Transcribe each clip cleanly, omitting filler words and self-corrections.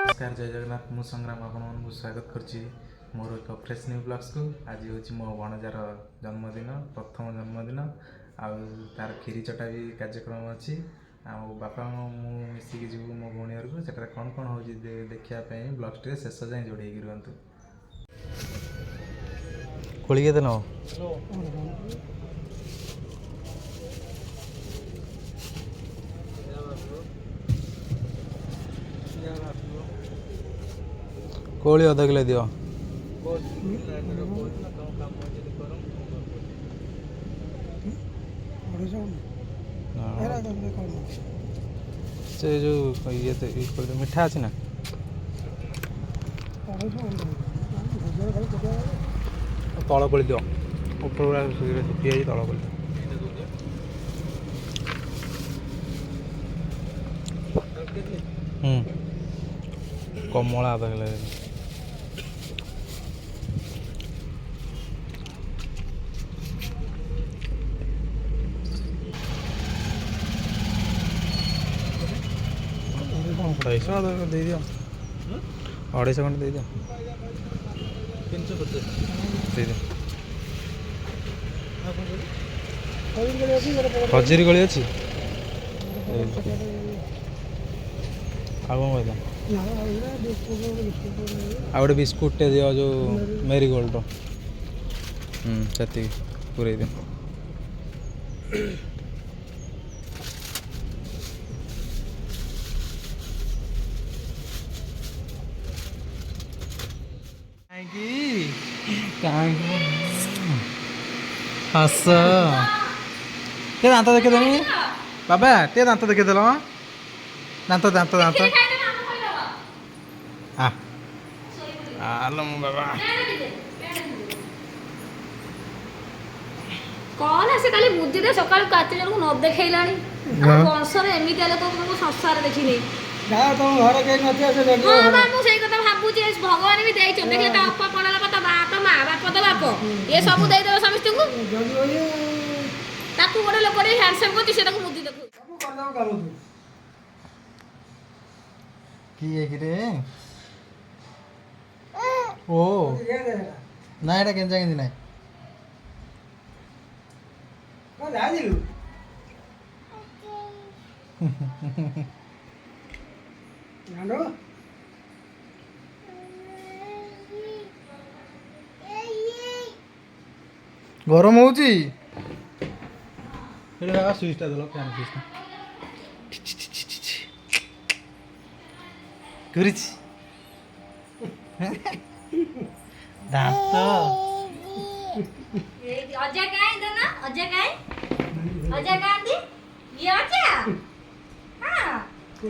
नमस्कार जय जगन्नाथ मु संग्राम आपको स्वागत करुच्ची मोर एक फ्रेश न्यू ब्लॉग्स को। आज हूँ मो भणजार जन्मदिन प्रथम जन्मदिन तार खीरी चटा भी कार्यक्रम अच्छी बापा मु मिसिकी जीव मो भौणी घर को सेटा कौन कौन हो देखापी ब्लॉग्स टे शेष जाए जोड़े रुहतु खोल के देन कोली अधा किलो दियो से जो ये मिठा अच्छी ना तल कोली दियो ऊपर गुड़ा सुखी तल कोली कमला आधा किलो अढ़ाई दे दियो 250 खंड दे दियो 350 दे दियो खजुरी गली अच्छी आ गोटे बिस्कुट टे दियो जो मेरी गोल्ड से पूरे दियो हस टे दांत देखे देनी बाबा टे दांत देखे देल दांत दांत दांत आलो मो बाबा कौन आसे खाली बुद्धि दे सकाळ काते जन को न देखैलानी कंसर एमिति आले को संसार देखिनी जा तुम घर के नथिया से देखियो हां बा मु सेई कथा भाबु जे भगवान भी देइ छ देखले ता अप्पा पडला पता बाप मां बाप तो बाप ये सब देइ देबो समिस्त को ताकू गोटे लोक रे हैंडसम को से ताकू बुद्धि देखु सब कर दो काम तू की है कि रे ओ ना एटा केन जागे दिनाय का जाजिलु नानो गरम होउची एटा बाबा स्विचटा दलो फैन स्विचटा करिछि दांत ए अजय काई देना अजय काई दी ये अजय हां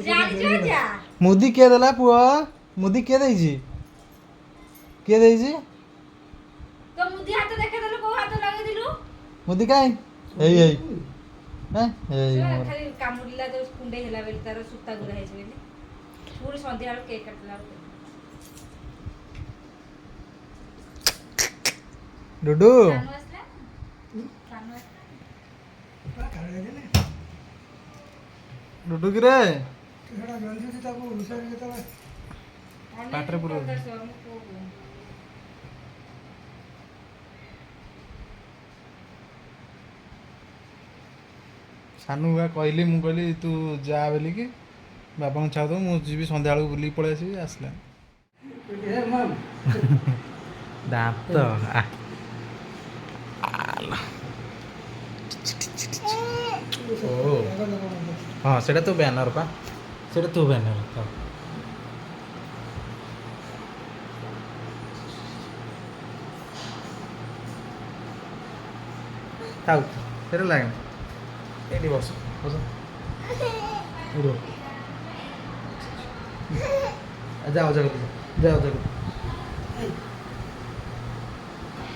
जानी जा मुदी के देला पुआ मुदी के देइछि तो मुदी हाथ देखे देलो को हाथ लगे दिलु मुदी काई एई एई हैं एई मोर खाली कामुडिला तो कुंडे हेला बेल तार सुत्ता गुरा हेछ बेली पूरी संध्या केक काटला डुडू डुडू की रे एड़ा गंजी से ताको विचार केता पाटरे पुरो सानू बा कहली मु कहली तू जा बोली कि बापा को छाड़ दो मु जीवी संध्या बेलू बुली पळे आसी आसला ए माम दांत ओ हाँ सेटा तो बैनर पा सेटा तो बैनर ताऊ सेटा लागे एटी बस बस उड़ो जाओ जाओ जाओ जाओ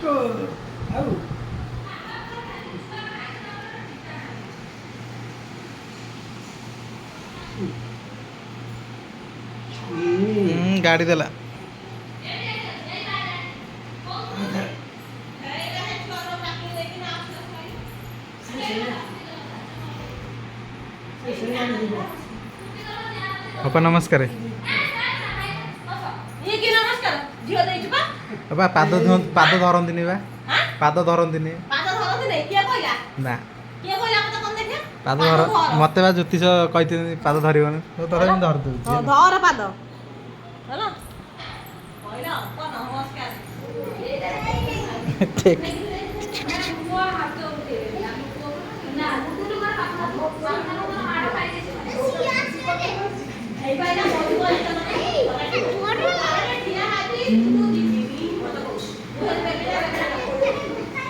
तो आउ गाड़ी देला अप्पा नमस्कार ବାବା ପାଦ ଧରନ୍ତିନି ବା ପାଦ ଧରନ୍ତିନି ପାଦ ଧରନ୍ତି ନାଇଁ କିଏ କହିଲା ନା କିଏ କହିଲା ମତେ କଣ ଦେଖିଆ ପାଦ ଧର ମତେ ବା ଜ୍ୟୋତିଷ କହିଥିଲି ପାଦ ଧରିବନି ତଥାପି ମୁଁ ଧରି ଦଉଛି ଧର ପାଦ ହେଲା କହିଲା ଅପ ନମସ୍କାର ଠିକ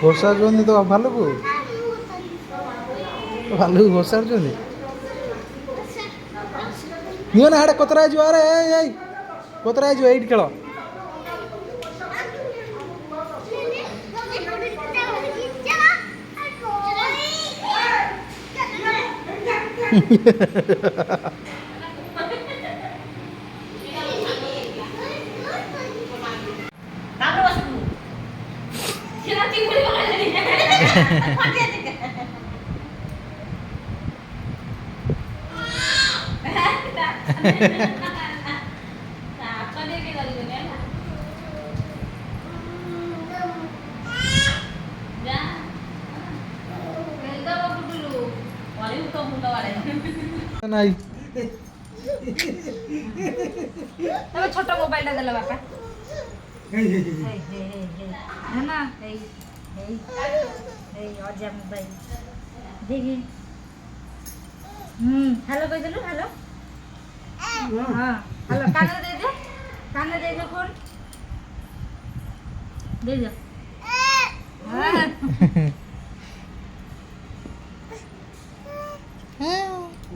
ଘୋଷାରୁଛନ୍ତି ତ ଭାଲୁକୁ ଘୋଷାରୁଛନ୍ତି ନିଅ ନା ହାଡ଼େ କୋତରା ହେଇଯିବ ଆରେ ଏଇ କୋତରା ହେଇଯିବ ଏଇଠି ଖେଳ ତାପରେ ବସିବୁ ସେଟା ଚିଙ୍ଗୁଡ଼ି ପକାଇଲେନି ନାଇଁ ছোট মোবাইলটা দিল বাপা এই, এই, এই, এই। না এই এই এই অজা মোবাইল দেখি হ্যালো কই দিলু হ্যালো হ্যাঁ হ্যালো কানে দে দে ফোন দে দে হ্যাঁ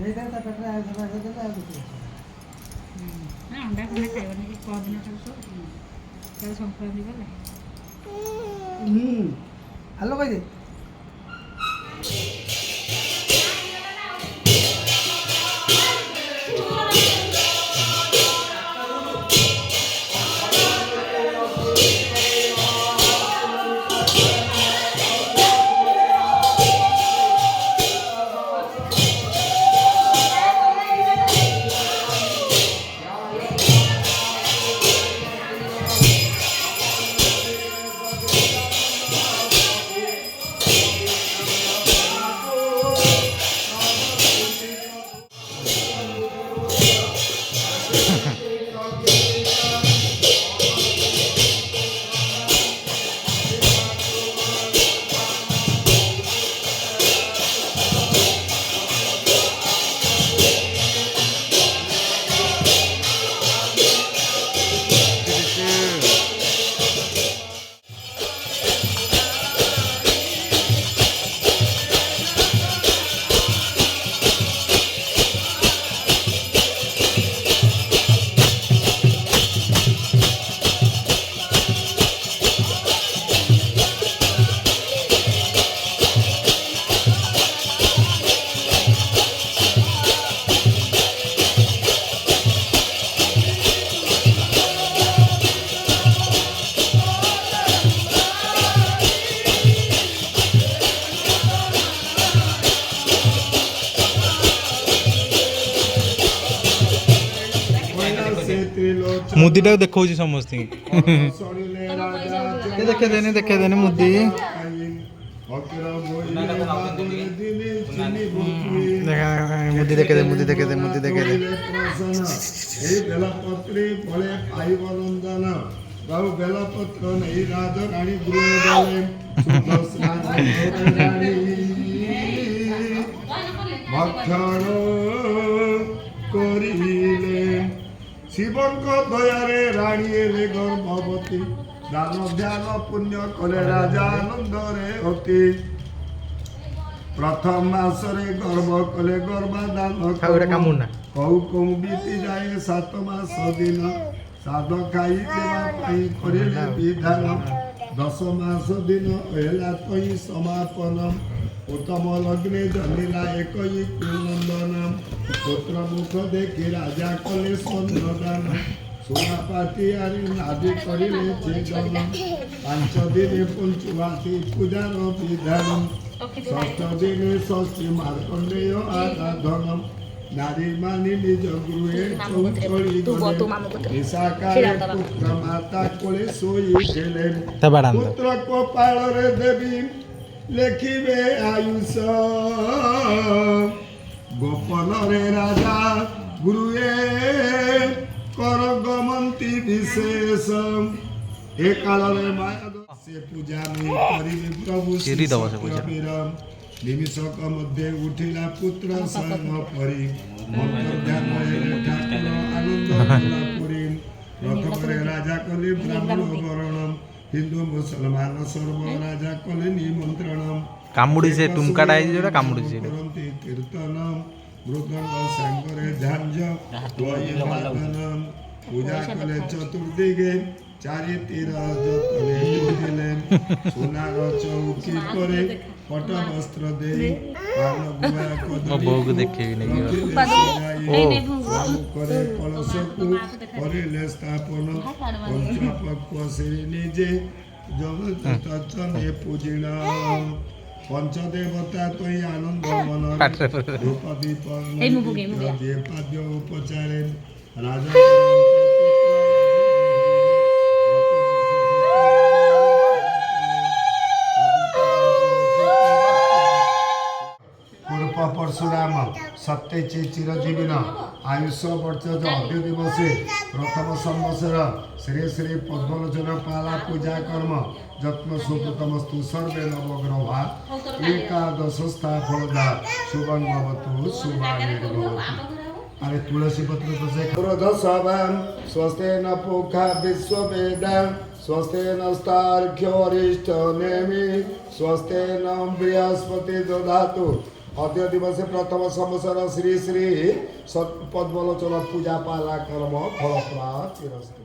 এইটা তা পেটে আর ধরা দিলে আর কিছু না। না আমরা কোনো খাইব না যে কোনদিন তো কাল সংক্রান্তি বলে হ্যালো কই দে ମୁଦିଟାକୁ ଦେଖଉଛି ସମସ୍ତଙ୍କୁ ଦେଖେଇ ଦେନି ମୁଦି ମୁଦି ଦେଖେଇ ଦେ ବେଲପତ୍ରୀ ଫଳେ ପାଇବ ନନ୍ଦନ ବାହୁ ବେଲପତ୍ର ନେଇ ରାଜ ରାଣୀ ଗୃହ ଗଲେ ଭକ୍ଷଣ କରିଲେ ଶିବଙ୍କ ଦୟାରେ ରାଣୀ ହେଲେ ଗର୍ଭବତୀ ଦାନ ଧ୍ୟାନ ପୁଣ୍ୟ କଲେ ରାଜା ଆନନ୍ଦରେ ଅତି ପ୍ରଥମ ମାସରେ ଗର୍ଭ କଲେ ଗର୍ଭାଧାନ କଉ କଉ ବିତି ଯାଏ 7 ମାସ ଦିନ ସାଧ ଖାଇ ଦେବା ପାଇଁ କରିଲେ ବିଧାନ 10 ମାସ ଦିନ ହେଲା ତଇ ସମାପନ ଉତ୍ତମ ଲଗ୍ନେ ଜନ୍ମିଲା ଏକଇ କୁନନ୍ଦନ ପୁତ୍ର ମୁଖ ଦେଖି ରାଜା କଲେ ସନ୍ନଦାନ ସୁନା ପାତିଆରି ନାଦି କରିଲେ ଛେଦନ 5 ଦିନେ ପଞ୍ଚୁଆତି ପୂଜାର ବିଧାନ ଷଷ୍ଠ ଦିନେ ଷଷ୍ଠୀ ମାର୍କଣ୍ଡେୟ ଆରାଧନ नारी मानी निज गृहे चौकड़ी गले निशाकारे पुत्र माता कोले सोई गेले पुत्र को पालरे देवी लेखिबे आयुष गोपन रे राजा गुरुए कर गमंती विशेष ए काल रे माया से पूजा में करिबे प्रभु वीरम निमिषक मध्य उठिला पुत्र संग परि ध्यान ठाकुर आनंद पुरी रथपरे राजा कले ब्राह्मण वरणम हिंदू मुसलमान सर्व राजा कले निमंत्रणम कामुड़ी से टुमकाटा है जोटा कामुड़ी से करन्ति कीर्तनम मृदंग सांगरे झांझ वादनम पूजा कले चतुर्दिगे चारि तीर जतने दिले सोनार चौकी करे पट वस्त्र दे पान गुआ को भोग देखे नहीं करे कलश को करिले स्थापन पंचपक्व श्री निजे जगत चने पूजिना पंचदेवता तो आनंद मन धूप दीप जे पाद्य उपचारे राजा परशुराम सत्य चिरजीविन आयुष वर्ष अद्य दिवसे प्रथम संवत्सर श्री श्री पद्मलोचन पाला पूजा कर्म जत्न सुकृतमस्तु सर्वे नवग्रहा एकादश फलदा शुभंगवतु शुभानिर्भवतु अरे तुलसी पत्र तो से क्रोध सभाम स्वस्ते न पुखा विश्ववेदा स्वस्ते नस्तार्घ्य अरिष्ट नेमि स्वस्ते न बृहस्पति दधातु अद्य दिवसे प्रथम संवत्सर श्री श्री पद्मलोचन पूजा पाला कर्म फलप्राप्तिरस्तु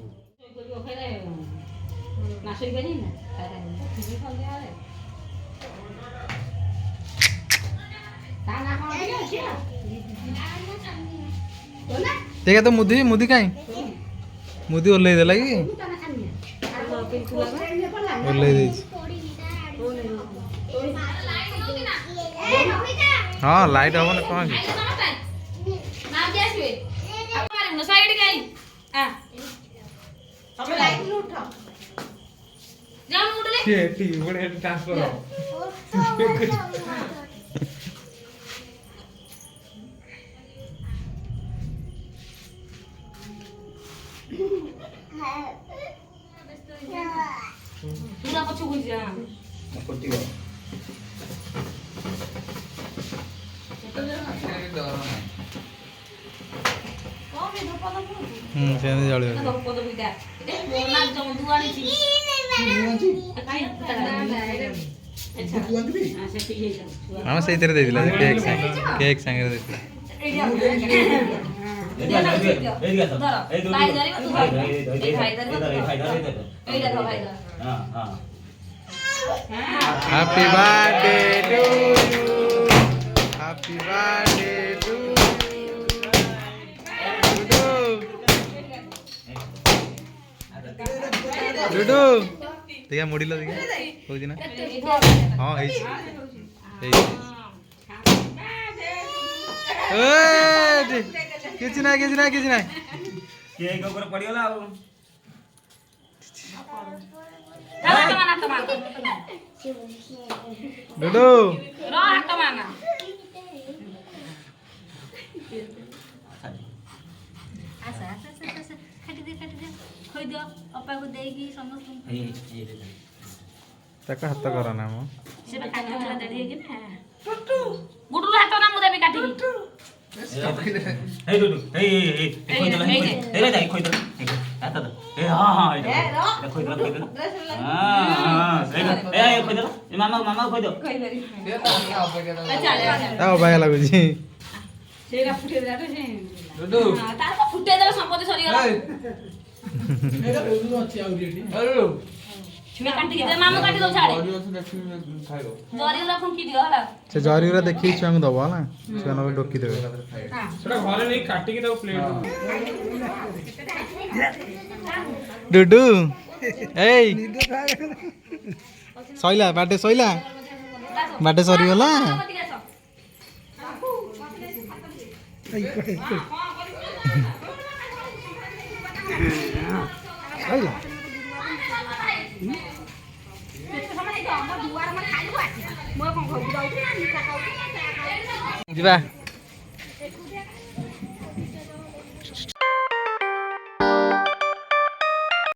देखा तो मुदी मुदी कहीं मुदी ओल्लै देला कि ओल्लै देछि हाँ लाइट हम ना कौन सेने जळे हम सही तरह दे दिला केक संगे दे दिला happy birthday to you happy birthday to डुडू देखा मुड़िल देखा कौन ना हाँ किसी ना किसी ना किसी ना केक ऊपर पड़ीगला अब डुडू रो हट माना आसा काटी दे खोई दियो अपा को देगी समस्त तक हाथ करा ना मो से काटी वाला दे देगी ना टुटू गुडू हाथ ना मुदे भी काटी हे डुडू हे खोई दे हे रे खोई दे हाथ दे ए हां हां ए खोई दे हां ए खोई दे मामा खोई दे ताओ बाय लागु जी सेरा फुटे दे से डुडू तार को फुटे दे संपत्ति सरी गला एरा डुडू अछि आउरी एठी अरे मैं काटी के मामा काटी दो छाड़े जरी वाला फुन की दियो हला से जरी वाला देखि छुआ में दबो ना छुआ न डोकी देबे सेटा घरे नहीं काटी के दो प्लेट डुडू एई सइला बाटे सरी गला ସଇଲା ଯିବା